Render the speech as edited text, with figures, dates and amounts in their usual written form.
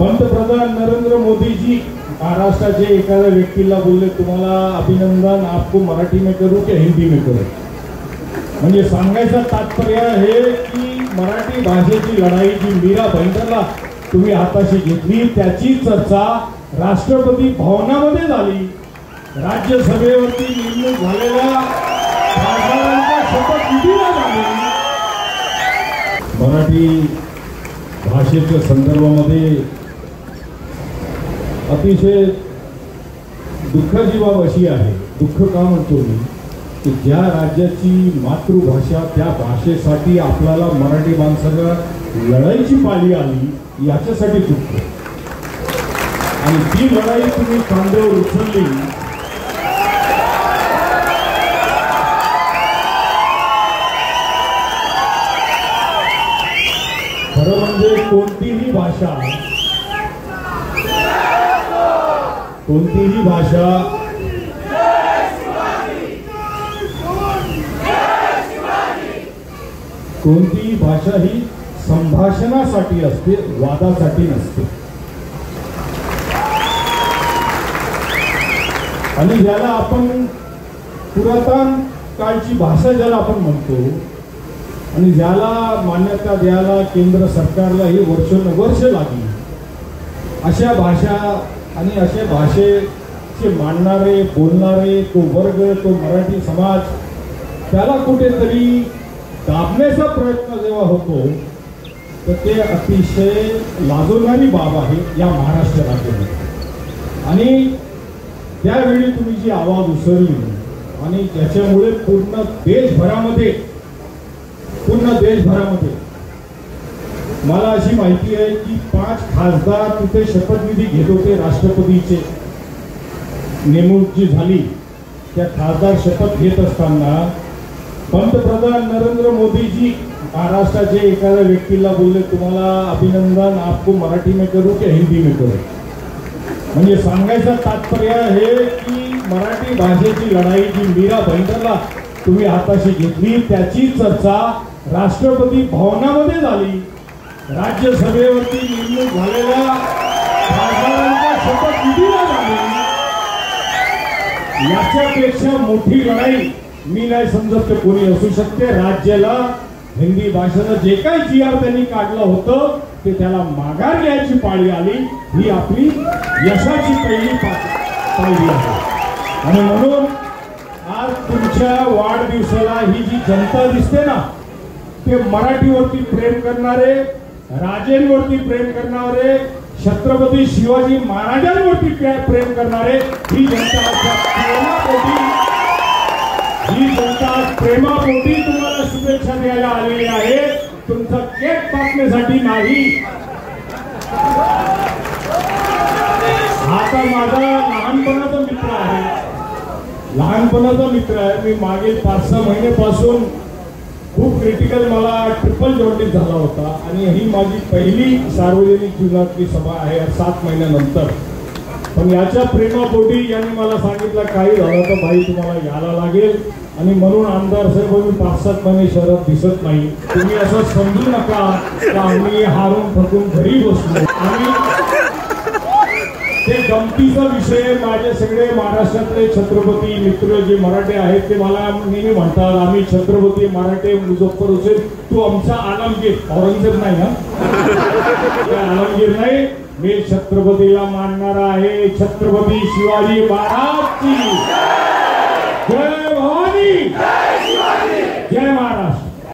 पंतप्रधान नरेंद्र मोदीजी महाराष्ट्राचे एखाद्या व्यक्तीला बोलले, तुम्हाला अभिनंदन, आपको मराठी में करू की हिंदी में करू? म्हणजे सांगायचं तात्पर्य हे की मराठी भाषेची लढाई जी मीरा भाईंदरला तुम्ही हाताशी घेतली त्याची चर्चा राष्ट्रपती भवनामध्ये झाली. राज्यसभेवरती नेमणूक झालेल्या खासदारांच्या शपथविधीला झाली. मराठी भाषेच्या संदर्भामध्ये अतिशय दुःखाची बाब अशी आहे, दुःख का म्हणतो मी, की ज्या राज्याची मातृभाषा त्या भाषेसाठी आपल्याला मराठी माणसाला लढाईची पाळी आली याच्यासाठी दुःख. आणि ती लढाई तुम्ही खांद्यावर उचलली. खरं म्हणजे कोणतीही भाषा ही संभाषणासाठी असते, वादासाठी नसते. आणि ज्याला आपण पुरातन काळची भाषा ज्याला आपण म्हणतो आणि ज्याला मान्यता द्यायला केंद्र सरकारला ही वर्ष लागली, अशा भाषा आणि अशा भाषेचे मांडणारे बोलणारे तो वर्ग, तो मराठी समाज, त्याला कुठेतरी दाबण्याचा प्रयत्न जेव्हा होतो तर ते अतिशय लाजवणारी बाब आहे या महाराष्ट्र राज्यामध्ये. आणि त्यावेळी तुम्ही जी आवाज उसळली आणि त्याच्यामुळे पूर्ण देशभरामध्ये मला अशी माहिती आहे की 5 खासदार तिथे शपथविधी घेत होते. राष्ट्रपतीचे नेमणूक जी झाली त्या खासदार शपथ घेत असताना पंतप्रधान नरेंद्र मोदीजी महाराष्ट्राचे एखाद्या व्यक्तीला बोलले, तुम्हाला अभिनंदन, आपको मराठी में करू की हिंदी में करू? म्हणजे सांगायचं तात्पर्य हे की मराठी भाषेची लढाई जी मीरा भाईंदरला तुम्ही हाताशी घेतली त्याची चर्चा राष्ट्रपती भवनामध्ये झाली. राज्यसभेवरती नेमणूक झालेल्या खासदारांच्या शपथविधीला झाली. याच्यापेक्षा मोठी लढाई मी नाही समजत की कोणी असू शकते. राज्याला हिंदी भाषेचं जे काही GR त्यांनी काढलं होतं ते त्याला माघार घ्यायची पाळी आली. ही आपली यशाची पहिली पायरी आहे. आणि म्हणून आज तुमच्या वाढदिवसाला ही जी जनता दिसते ना, ते मराठीवरती प्रेम करणारे, राजेंवरती प्रेम करणारे, छत्रपती शिवाजी महाराजांवरती प्रेम करणारे, ही जनता प्रेमापोटी तुम्हाला शुभेच्छा द्यायला आलेली आहे. तुमचा केक कापण्यासाठी नाही. हा तर माझा लहानपणाचा मित्र आहे. मी मागील 5-6 महिन्यापासून खूप क्रिटिकल मला ट्रिपल जॉन्डिस झाला होता आणि ही माझी पहिली सार्वजनिक जीवनातली सभा आहे 7 महिन्यानंतर. पण याच्या प्रेमापोटी यांनी मला सांगितलं, काही झालं तर भाई तुम्हाला यायला लागेल. आणि म्हणून आमदार साहेब मी 5-7 महिने शहरात दिसत नाही. तुम्ही असं समजू नका की आम्ही हारून थकून घरी बसलो. आणि ते गमतीचा विषय, माझे सगळे महाराष्ट्रातले छत्रपती मित्र जे मराठे आहेत ते मला नेहमी म्हणतात, आम्ही छत्रपती मराठे मुझफ्फर हुसेन, तू आमचा आलमगीर, औरंगजेब नाही ना, आलमगीर नाही, मी छत्रपतीला मानणारा आहे. छत्रपती शिवाजी महाराज की